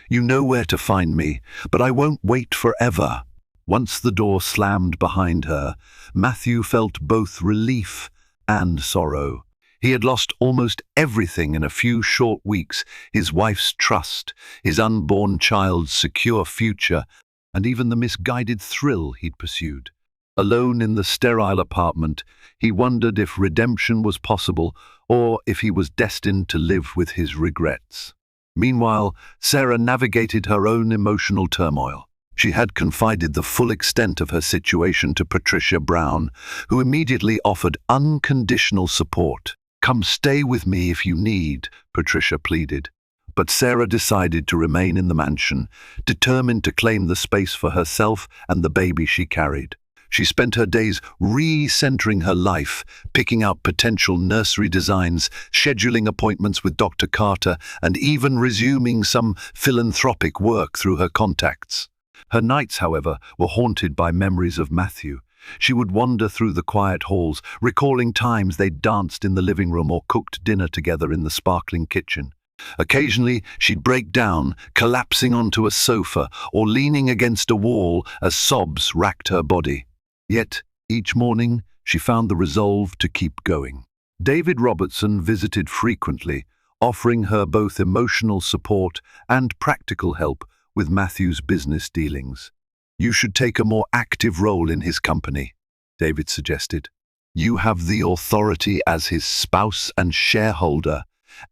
you know where to find me, but I won't wait forever." Once the door slammed behind her, Matthew felt both relief and sorrow. He had lost almost everything in a few short weeks: his wife's trust, his unborn child's secure future, and even the misguided thrill he'd pursued. Alone in the sterile apartment, he wondered if redemption was possible or if he was destined to live with his regrets. Meanwhile, Sarah navigated her own emotional turmoil. She had confided the full extent of her situation to Patricia Brown, who immediately offered unconditional support. "Come stay with me if you need," Patricia pleaded. But Sarah decided to remain in the mansion, determined to claim the space for herself and the baby she carried. She spent her days re-centering her life, picking out potential nursery designs, scheduling appointments with Dr. Carter, and even resuming some philanthropic work through her contacts. Her nights, however, were haunted by memories of Matthew. She would wander through the quiet halls, recalling times they'd danced in the living room or cooked dinner together in the sparkling kitchen. Occasionally, she'd break down, collapsing onto a sofa or leaning against a wall as sobs racked her body. Yet, each morning, she found the resolve to keep going. David Robertson visited frequently, offering her both emotional support and practical help with Matthew's business dealings. "You should take a more active role in his company," David suggested. "You have the authority as his spouse and shareholder,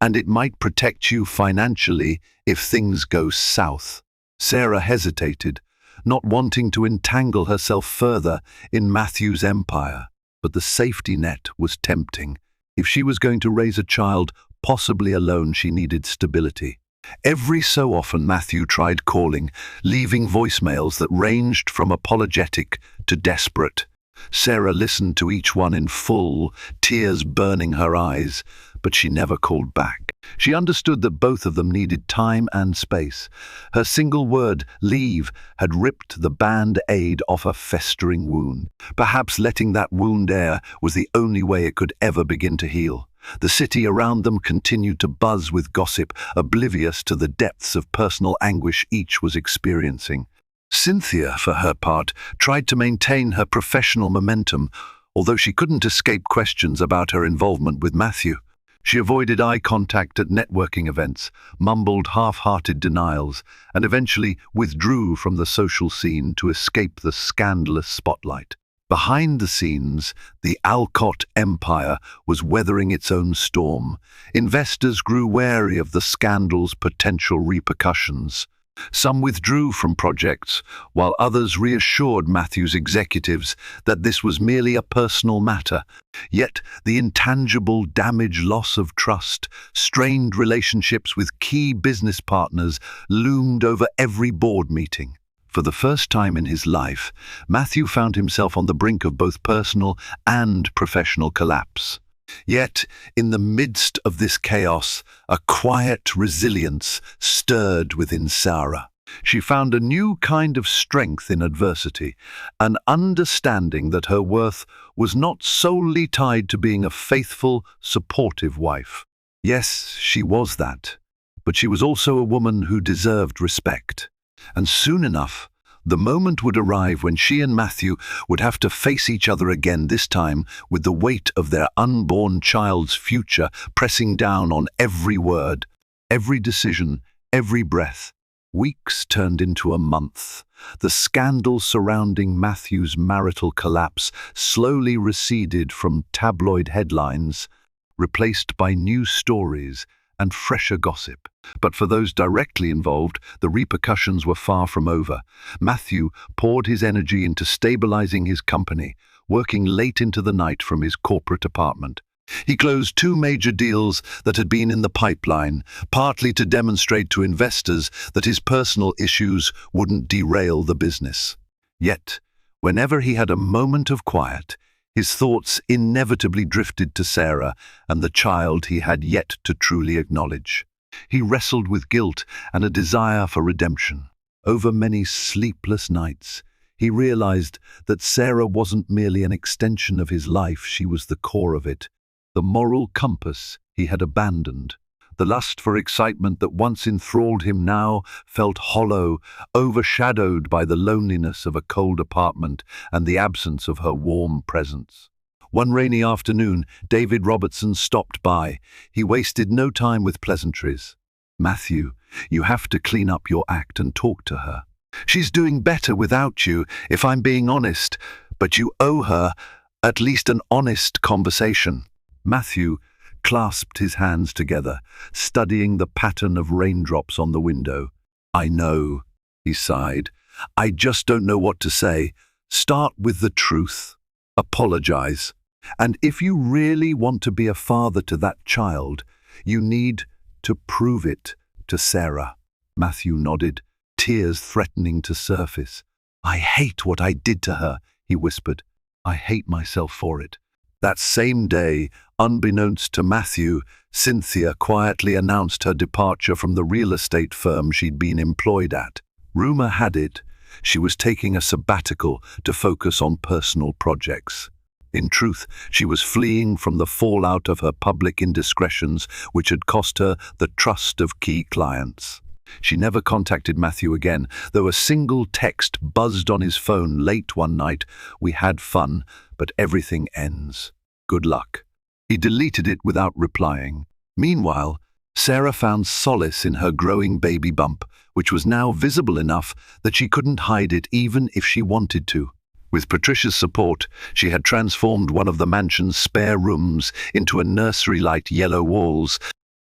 and it might protect you financially if things go south." Sarah hesitated, not wanting to entangle herself further in Matthew's empire. But the safety net was tempting. If she was going to raise a child, possibly alone, she needed stability. Every so often Matthew tried calling, leaving voicemails that ranged from apologetic to desperate. Sarah listened to each one in full, tears burning her eyes, but she never called back. She understood that both of them needed time and space. Her single word, leave, had ripped the band-aid off a festering wound. Perhaps letting that wound air was the only way it could ever begin to heal. The city around them continued to buzz with gossip, oblivious to the depths of personal anguish each was experiencing. Cynthia, for her part, tried to maintain her professional momentum, although she couldn't escape questions about her involvement with Matthew. She avoided eye contact at networking events, mumbled half-hearted denials, and eventually withdrew from the social scene to escape the scandalous spotlight. Behind the scenes, the Alcott empire was weathering its own storm. Investors grew wary of the scandal's potential repercussions. Some withdrew from projects, while others reassured Matthew's executives that this was merely a personal matter. Yet the intangible damage, loss of trust, strained relationships with key business partners loomed over every board meeting. For the first time in his life, Matthew found himself on the brink of both personal and professional collapse. Yet, in the midst of this chaos, a quiet resilience stirred within Sarah. She found a new kind of strength in adversity, an understanding that her worth was not solely tied to being a faithful, supportive wife. Yes, she was that, but she was also a woman who deserved respect. And soon enough, the moment would arrive when she and Matthew would have to face each other again, this time with the weight of their unborn child's future pressing down on every word, every decision, every breath. Weeks turned into a month. The scandal surrounding Matthew's marital collapse slowly receded from tabloid headlines, replaced by new stories and fresher gossip. But for those directly involved, the repercussions were far from over. Matthew poured his energy into stabilizing his company, working late into the night from his corporate apartment. He closed 2 major deals that had been in the pipeline, partly to demonstrate to investors that his personal issues wouldn't derail the business. Yet, whenever he had a moment of quiet, his thoughts inevitably drifted to Sarah and the child he had yet to truly acknowledge. He wrestled with guilt and a desire for redemption. Over many sleepless nights, he realized that Sarah wasn't merely an extension of his life, she was the core of it, the moral compass he had abandoned. The lust for excitement that once enthralled him now felt hollow, overshadowed by the loneliness of a cold apartment and the absence of her warm presence. One rainy afternoon, David Robertson stopped by. He wasted no time with pleasantries. "Matthew, you have to clean up your act and talk to her. She's doing better without you, if I'm being honest, but you owe her at least an honest conversation." Matthew clasped his hands together, studying the pattern of raindrops on the window. "I know," he sighed. "I just don't know what to say. Start with the truth. Apologize. And if you really want to be a father to that child, you need to prove it to Sarah." Matthew nodded, tears threatening to surface. "I hate what I did to her," he whispered. "I hate myself for it." That same day, unbeknownst to Matthew, Cynthia quietly announced her departure from the real estate firm she'd been employed at. Rumor had it she was taking a sabbatical to focus on personal projects. In truth, she was fleeing from the fallout of her public indiscretions, which had cost her the trust of key clients. She never contacted Matthew again, though a single text buzzed on his phone late one night. "We had fun, but everything ends. Good luck." He deleted it without replying. Meanwhile, Sarah found solace in her growing baby bump, which was now visible enough that she couldn't hide it even if she wanted to. With Patricia's support, she had transformed one of the mansion's spare rooms into a nursery-light yellow walls,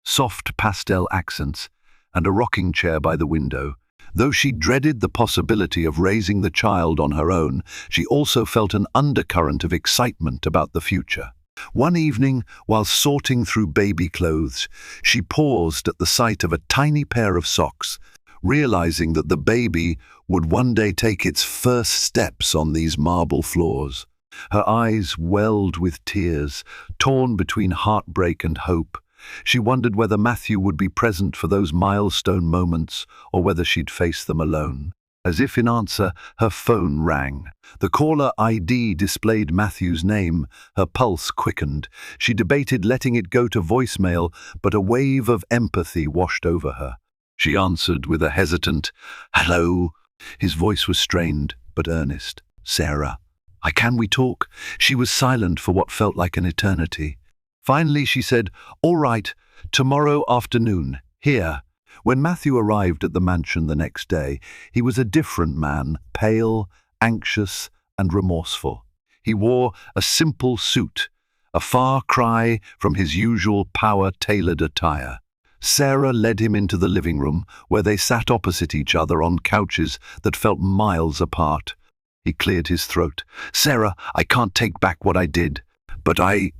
soft pastel accents, and a rocking chair by the window. Though she dreaded the possibility of raising the child on her own, she also felt an undercurrent of excitement about the future. One evening, while sorting through baby clothes, she paused at the sight of a tiny pair of socks, realizing that the baby would one day take its first steps on these marble floors. Her eyes welled with tears, torn between heartbreak and hope. She wondered whether Matthew would be present for those milestone moments or whether she'd face them alone. As if in answer, her phone rang. The caller ID displayed Matthew's name. Her pulse quickened. She debated letting it go to voicemail, but a wave of empathy washed over her. She answered with a hesitant, "Hello." His voice was strained, but earnest. "Sarah, can we talk?" She was silent for what felt like an eternity. Finally, she said, "All right, tomorrow afternoon, here." When Matthew arrived at the mansion the next day, he was a different man, pale, anxious, and remorseful. He wore a simple suit, a far cry from his usual power-tailored attire. Sarah led him into the living room, where they sat opposite each other on couches that felt miles apart. He cleared his throat. "Sarah, I can't take back what I did, but I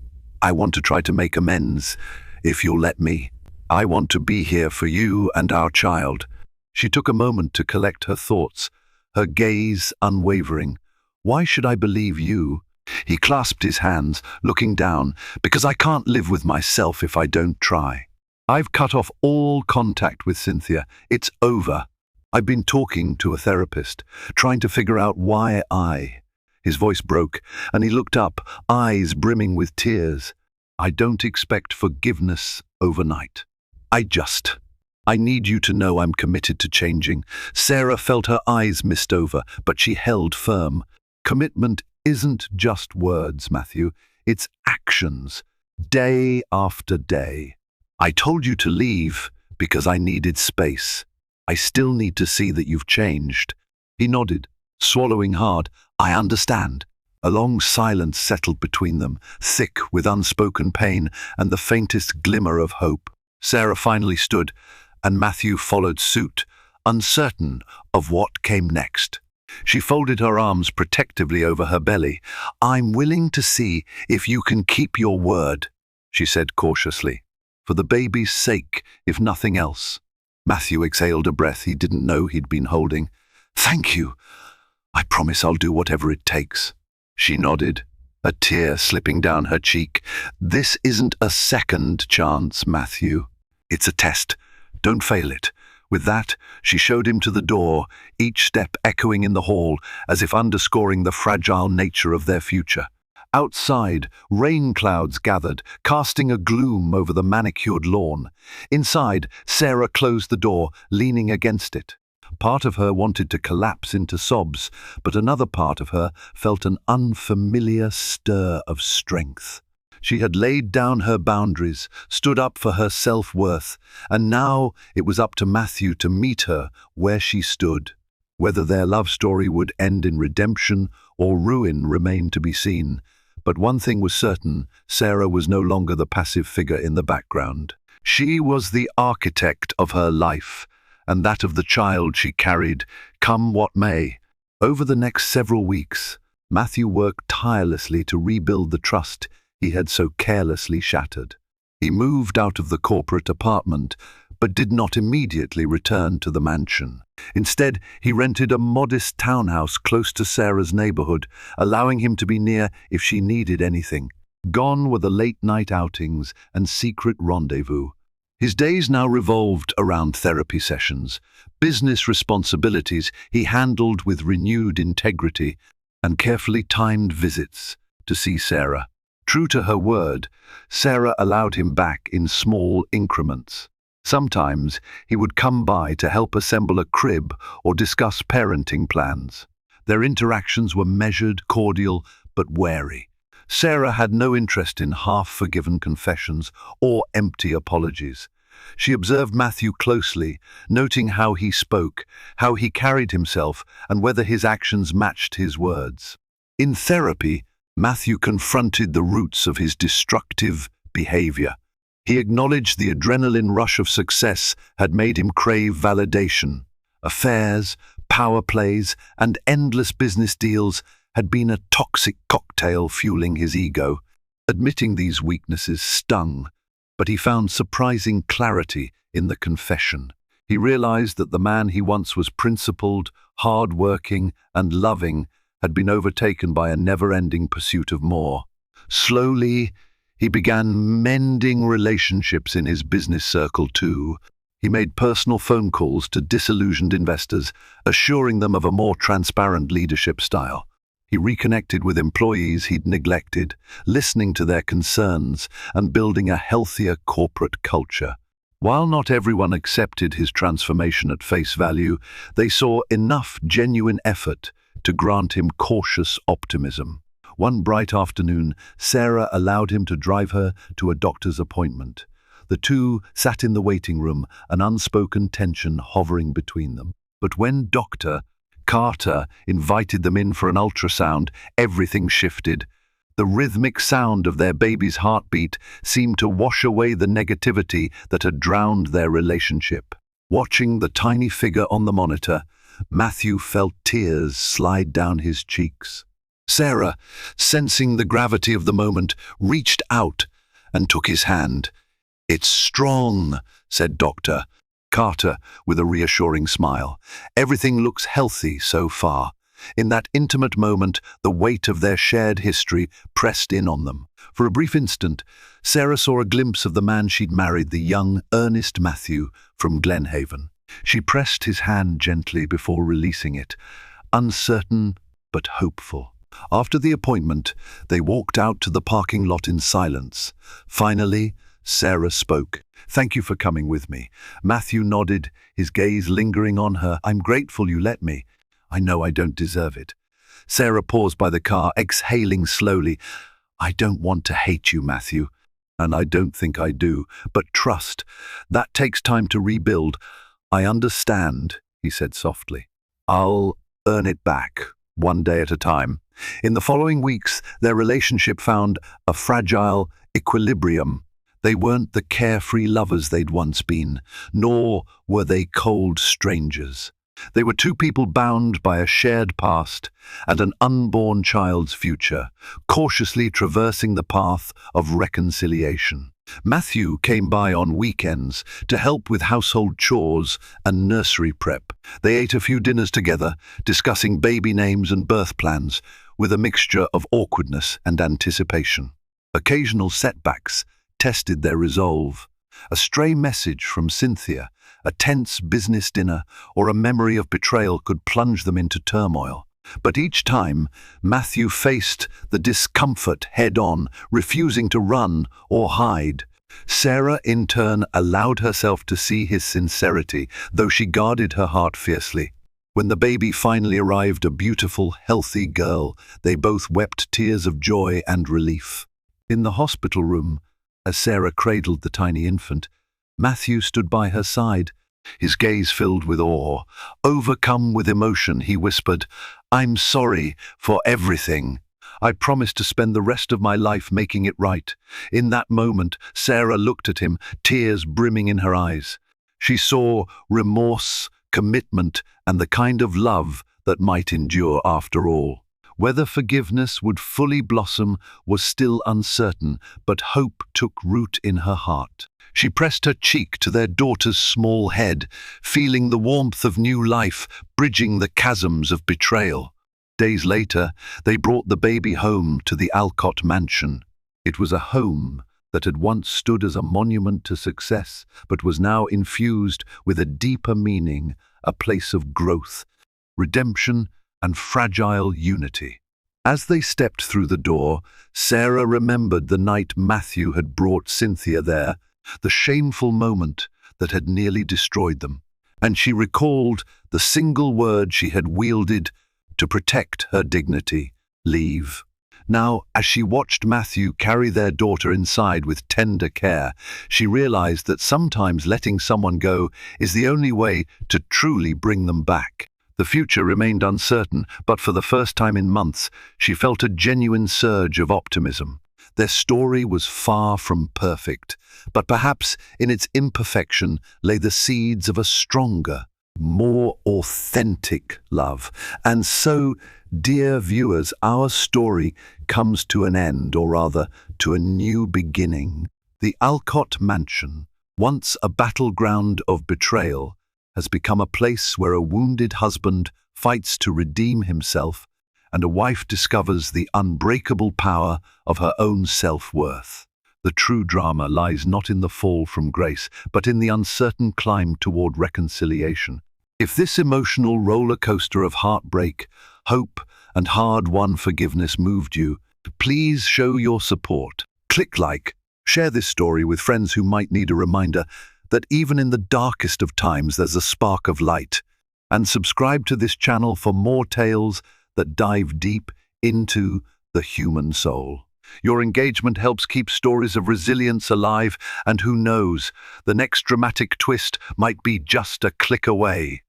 want to try to make amends, if you'll let me. I want to be here for you and our child." She took a moment to collect her thoughts, her gaze unwavering. "Why should I believe you?" He clasped his hands, looking down. "Because I can't live with myself if I don't try. I've cut off all contact with Cynthia. It's over. I've been talking to a therapist, trying to figure out why I..." His voice broke, and he looked up, eyes brimming with tears. "I don't expect forgiveness overnight. I need you to know I'm committed to changing." Sarah felt her eyes mist over, but she held firm. "Commitment isn't just words, Matthew. It's actions, day after day. I told you to leave because I needed space. I still need to see that you've changed." He nodded, swallowing hard. "I understand." A long silence settled between them, thick with unspoken pain and the faintest glimmer of hope. Sarah finally stood, and Matthew followed suit, uncertain of what came next. She folded her arms protectively over her belly. "I'm willing to see if you can keep your word," she said cautiously. "For the baby's sake, if nothing else." Matthew exhaled a breath he didn't know he'd been holding. "Thank you. I promise I'll do whatever it takes." She nodded, a tear slipping down her cheek. "This isn't a second chance, Matthew. It's a test. Don't fail it." With that, she showed him to the door, each step echoing in the hall, as if underscoring the fragile nature of their future. Outside, rain clouds gathered, casting a gloom over the manicured lawn. Inside, Sarah closed the door, leaning against it. Part of her wanted to collapse into sobs, but another part of her felt an unfamiliar stir of strength. She had laid down her boundaries, stood up for her self-worth, and now it was up to Matthew to meet her where she stood. Whether their love story would end in redemption or ruin remained to be seen. But one thing was certain: Sarah was no longer the passive figure in the background. She was the architect of her life, and that of the child she carried, come what may. Over the next several weeks, Matthew worked tirelessly to rebuild the trust he had so carelessly shattered. He moved out of the corporate apartment, but did not immediately return to the mansion. Instead, he rented a modest townhouse close to Sarah's neighborhood, allowing him to be near if she needed anything. Gone were the late-night outings and secret rendezvous. His days now revolved around therapy sessions. Business responsibilities he handled with renewed integrity, and carefully timed visits to see Sarah. True to her word, Sarah allowed him back in small increments. Sometimes he would come by to help assemble a crib or discuss parenting plans. Their interactions were measured, cordial, but wary. Sarah had no interest in half-forgiven confessions or empty apologies. She observed Matthew closely, noting how he spoke, how he carried himself, and whether his actions matched his words. In therapy, Matthew confronted the roots of his destructive behavior. He acknowledged the adrenaline rush of success had made him crave validation. Affairs, power plays, and endless business deals had been a toxic cocktail fueling his ego. Admitting these weaknesses stung, but he found surprising clarity in the confession. He realized that the man he once was principled, hard-working, and loving had been overtaken by a never-ending pursuit of more. Slowly, he began mending relationships in his business circle too. He made personal phone calls to disillusioned investors, assuring them of a more transparent leadership style. He reconnected with employees he'd neglected, listening to their concerns and building a healthier corporate culture. While not everyone accepted his transformation at face value, they saw enough genuine effort to grant him cautious optimism. One bright afternoon, Sarah allowed him to drive her to a doctor's appointment. The two sat in the waiting room, an unspoken tension hovering between them. But when Dr. Carter invited them in for an ultrasound, everything shifted. The rhythmic sound of their baby's heartbeat seemed to wash away the negativity that had drowned their relationship. Watching the tiny figure on the monitor, Matthew felt tears slide down his cheeks. Sarah, sensing the gravity of the moment, reached out and took his hand. "It's strong," said Dr. Carter with a reassuring smile. "Everything looks healthy so far." In that intimate moment, the weight of their shared history pressed in on them. For a brief instant, Sarah saw a glimpse of the man she'd married, the young, earnest Matthew from Glenhaven. She pressed his hand gently before releasing it, uncertain but hopeful. After the appointment, they walked out to the parking lot in silence. Finally, Sarah spoke. "Thank you for coming with me." Matthew nodded, his gaze lingering on her. "I'm grateful you let me. I know I don't deserve it." Sarah paused by the car, exhaling slowly. "I don't want to hate you, Matthew, and I don't think I do. But trust, that takes time to rebuild." "I understand," he said softly. "I'll earn it back, one day at a time." In the following weeks, their relationship found a fragile equilibrium. They weren't the carefree lovers they'd once been, nor were they cold strangers. They were two people bound by a shared past and an unborn child's future, cautiously traversing the path of reconciliation. Matthew came by on weekends to help with household chores and nursery prep. They ate a few dinners together, discussing baby names and birth plans, with a mixture of awkwardness and anticipation. Occasional setbacks tested their resolve. A stray message from Cynthia, a tense business dinner, or a memory of betrayal could plunge them into turmoil. But each time, Matthew faced the discomfort head-on, refusing to run or hide. Sarah, in turn, allowed herself to see his sincerity, though she guarded her heart fiercely. When the baby finally arrived, a beautiful, healthy girl, they both wept tears of joy and relief. In the hospital room, as Sarah cradled the tiny infant, Matthew stood by her side, his gaze filled with awe. Overcome with emotion, he whispered, "I'm sorry for everything. I promise to spend the rest of my life making it right." In that moment, Sarah looked at him, tears brimming in her eyes. She saw remorse, commitment, and the kind of love that might endure after all. Whether forgiveness would fully blossom was still uncertain, but hope took root in her heart. She pressed her cheek to their daughter's small head, feeling the warmth of new life, bridging the chasms of betrayal. Days later, they brought the baby home to the Alcott Mansion. It was a home that had once stood as a monument to success, but was now infused with a deeper meaning, a place of growth, redemption, and fragile unity. As they stepped through the door, Sarah remembered the night Matthew had brought Cynthia there, the shameful moment that had nearly destroyed them, and she recalled the single word she had wielded to protect her dignity: leave. Now, as she watched Matthew carry their daughter inside with tender care, she realized that sometimes letting someone go is the only way to truly bring them back. The future remained uncertain, but for the first time in months, she felt a genuine surge of optimism. Their story was far from perfect, but perhaps in its imperfection lay the seeds of a stronger, more authentic love. And so, dear viewers, our story comes to an end, or rather, to a new beginning. The Alcott Mansion, once a battleground of betrayal, has become a place where a wounded husband fights to redeem himself and a wife discovers the unbreakable power of her own self-worth. The true drama lies not in the fall from grace, but in the uncertain climb toward reconciliation. If this emotional roller coaster of heartbreak, hope, and hard-won forgiveness moved you, please show your support. Click like, share this story with friends who might need a reminder that even in the darkest of times there's a spark of light. And subscribe to this channel for more tales that dive deep into the human soul. Your engagement helps keep stories of resilience alive, and who knows, the next dramatic twist might be just a click away.